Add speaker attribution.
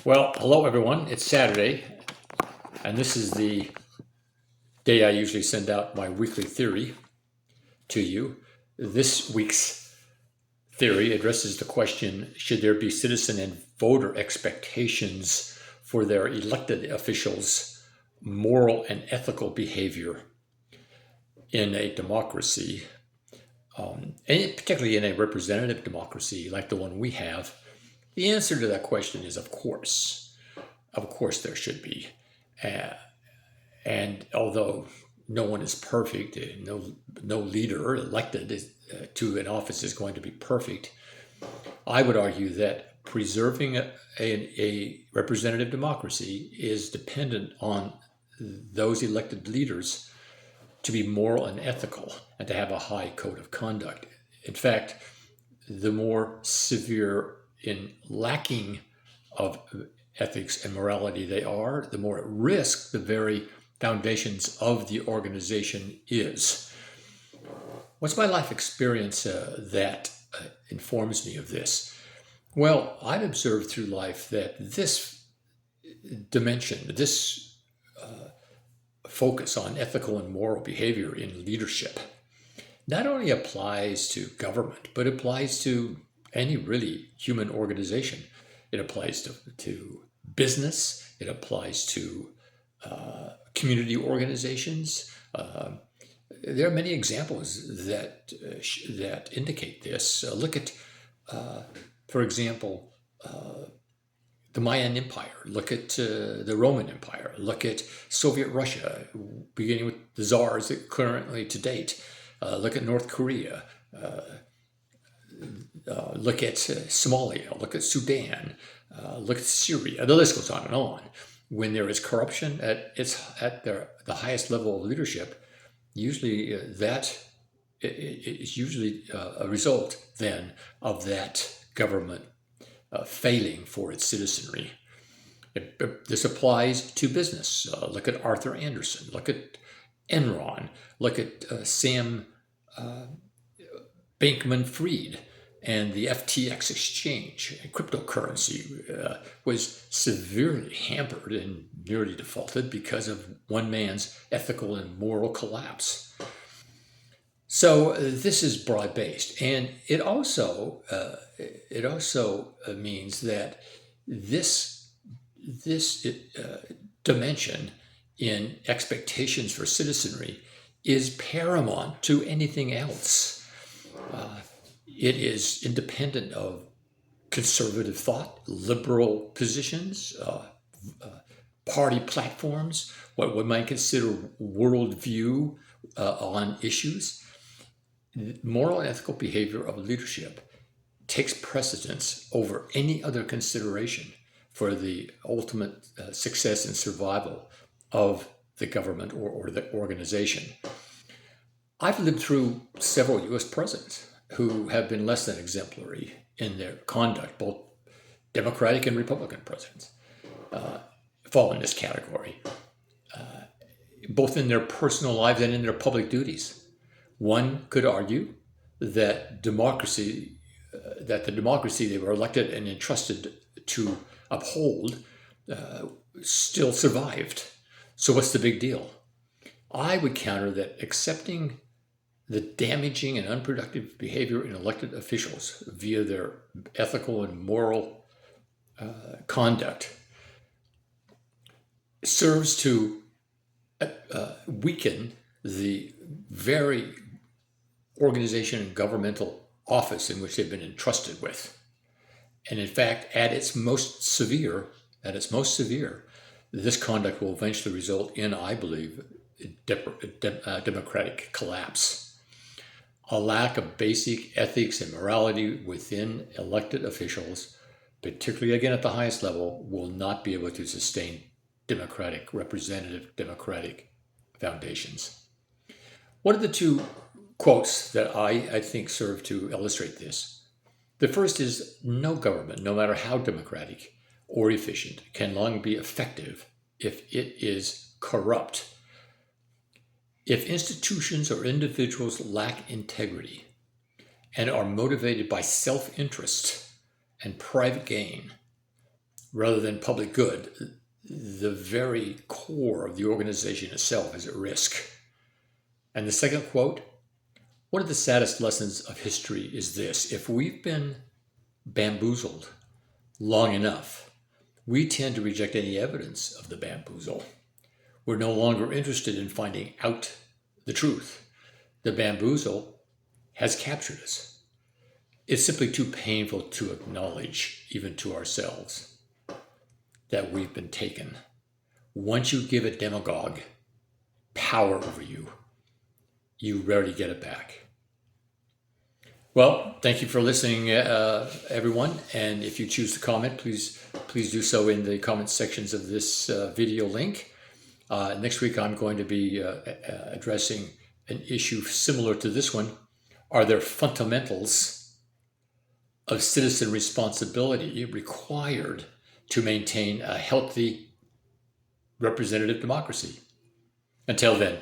Speaker 1: Well, hello everyone. It's Saturday, and this is the day I usually send out my weekly theory to you. This week's theory addresses the question, should there be citizen and voter expectations for their elected officials' moral and ethical behavior in a democracy, and particularly in a representative democracy like the one we have? The answer to that question is of course. Of course there should be. And although no one is perfect, no leader elected to an office is going to be perfect, I would argue that preserving a representative democracy is dependent on those elected leaders to be moral and ethical and to have a high code of conduct. In fact, the more severe in lacking of ethics and morality they are, the more at risk the very foundations of the organization is. What's my life experience that informs me of this? Well, I've observed through life that this dimension, this focus on ethical and moral behavior in leadership, not only applies to government, but applies to any really human organization. It applies to business. It applies to community organizations. There are many examples that indicate this. Look at, for example, the Mayan Empire. Look at the Roman Empire. Look at Soviet Russia, beginning with the czars currently to date. Look at North Korea. Look at Somalia, look at Sudan, look at Syria. The list goes on and on. When there is corruption at the highest level of leadership, usually that is usually a result then of that government failing for its citizenry. This applies to business. Look at Arthur Andersen. Look at Enron. Look at Sam Bankman-Fried. And the FTX exchange, cryptocurrency, was severely hampered and nearly defaulted because of one man's ethical and moral collapse. So this is broad-based, and it also means that this dimension in expectations for citizenry is paramount to anything else. It is independent of conservative thought, liberal positions, party platforms, what one might consider worldview on issues. Moral and ethical behavior of leadership takes precedence over any other consideration for the ultimate success and survival of the government or the organization. I've lived through several U.S. presidents who have been less than exemplary in their conduct. Both Democratic and Republican presidents fall in this category, both in their personal lives and in their public duties. One could argue that the democracy they were elected and entrusted to uphold still survived. So what's the big deal? I would counter that accepting the damaging and unproductive behavior in elected officials via their ethical and moral conduct serves to weaken the very organization and governmental office in which they've been entrusted with. And in fact, at its most severe, this conduct will eventually result in, I believe, democratic collapse. A lack of basic ethics and morality within elected officials, particularly again at the highest level, will not be able to sustain representative democratic foundations. What are the two quotes that I think serve to illustrate this? The first is, no government, no matter how democratic or efficient, can long be effective if it is corrupt. If institutions or individuals lack integrity and are motivated by self-interest and private gain, rather than public good, the very core of the organization itself is at risk. And the second quote, one of the saddest lessons of history is this: if we've been bamboozled long enough, we tend to reject any evidence of the bamboozle. We're no longer interested in finding out the truth. The bamboozle has captured us. It's simply too painful to acknowledge, even to ourselves, that we've been taken. Once you give a demagogue power over you, you rarely get it back. Well, thank you for listening, everyone. And if you choose to comment, please do so in the comment sections of this video link. Next week, I'm going to be addressing an issue similar to this one. Are there fundamentals of citizen responsibility required to maintain a healthy representative democracy? Until then,